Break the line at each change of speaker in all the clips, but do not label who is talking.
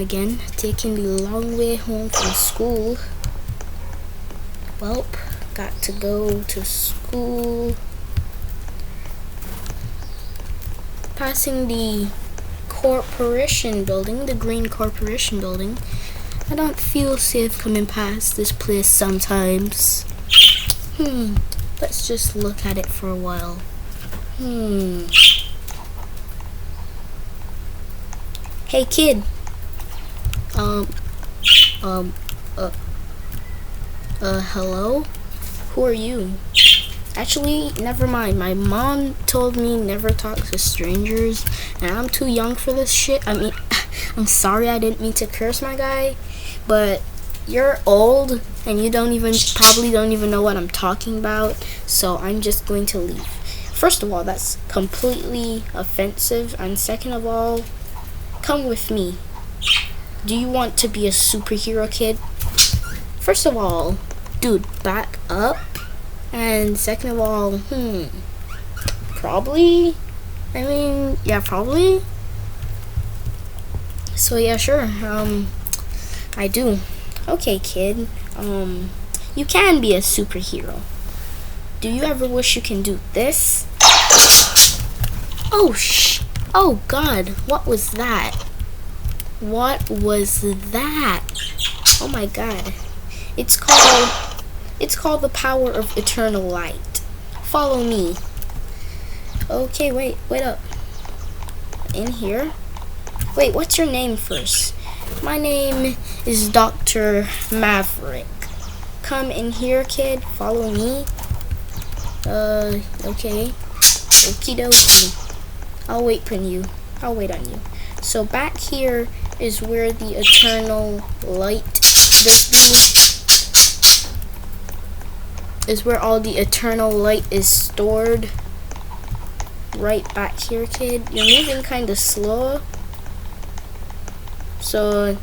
Again, taking the long way home from school. Welp, got to go to school. Passing the corporation building, the green corporation building. I don't feel safe coming past this place sometimes. Let's just look at it for a while. Hey kid. Hello? Who are you? Actually, never mind. My mom told me never talk to strangers, and I'm too young for this shit. I mean, I'm sorry, I didn't mean to curse my guy, but you're old, and you probably don't even know what I'm talking about, so I'm just going to leave. First of all, that's completely offensive, and second of all, come with me. Do you want to be a superhero, kid? First of all, dude, back up. And second of all, probably. I mean, yeah, probably. So yeah, sure. I do. Okay, kid. You can be a superhero. Do you ever wish you can do this? Oh God, what was that? What was that? Oh my God. It's called the power of eternal light. Follow me. Okay, wait up. In here? Wait, what's your name first? My name is Dr. Maverick. Come in here, kid. Follow me. Okay. Okie dokie. I'll wait on you. So back here is where the eternal light would be. Is where all the eternal light is stored. Right back here, kid. You're moving kind of slow. So,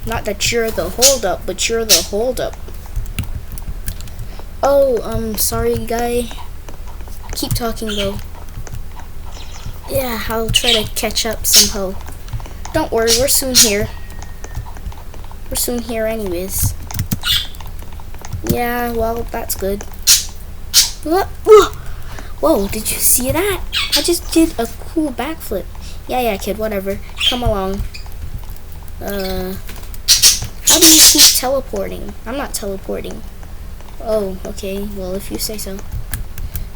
not that you're the holdup, but you're the holdup. Oh, sorry, guy. Keep talking, though. Yeah, I'll try to catch up somehow. Don't worry, we're soon here. We're soon here anyways. Yeah, well, that's good. Whoa, did you see that? I just did a cool backflip. Yeah, kid, whatever. Come along. How do you keep teleporting? I'm not teleporting. Oh, okay. Well, if you say so.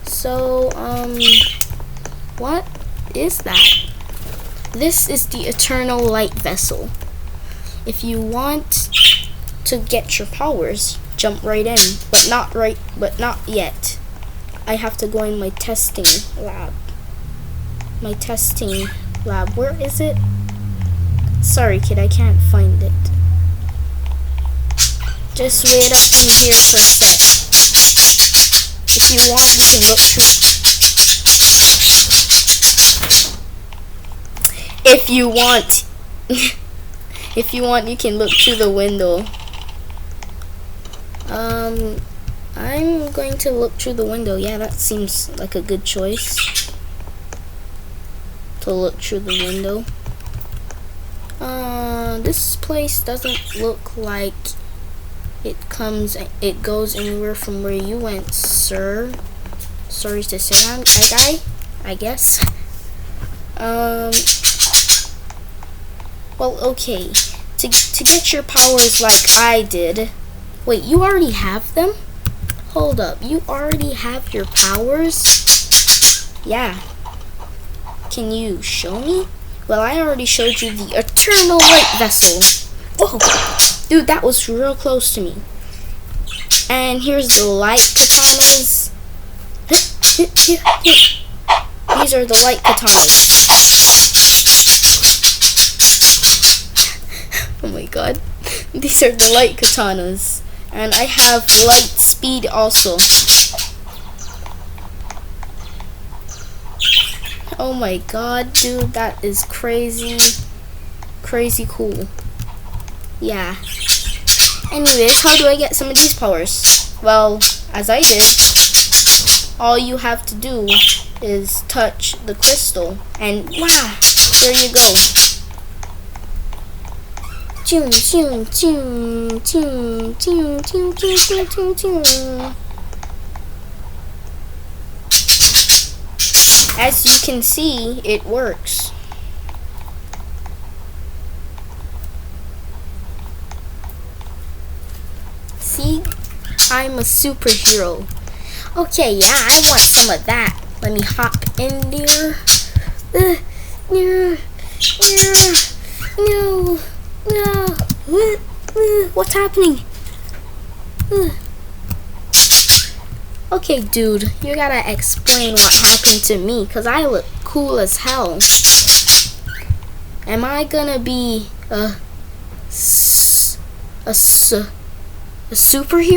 So, what is that? This is the eternal light vessel. If you want to get your powers, jump right in, but not yet. I have to go in my testing lab. Where is it? Sorry, kid, I can't find it. Just wait up in here for a sec. If you want, you can look through. If you want, you can look through the window. I'm going to look through the window. Yeah, that seems like a good choice. To look through the window. This place doesn't look like it goes anywhere from where you went, sir. Sorry to say that, guy, I guess. Well, okay. To get your powers like I did. Wait, you already have them? Hold up, you already have your powers? Yeah. Can you show me? Well, I already showed you the eternal light vessel. Whoa, dude, that was real close to me. And here's the light katanas. These are the light katanas. Oh my God. These are the light katanas. And I have light speed also. Oh my God, dude, that is crazy cool. Yeah. Anyways, how do I get some of these powers? Well, as I did, all you have to do is touch the crystal, and wow, there you go. As you can see, it works. See? I'm a superhero. Okay, yeah, I want some of that. Let me hop in there. No. What's happening? Okay, dude, you gotta explain what happened to me, cause I look cool as hell. Am I gonna be a superhero?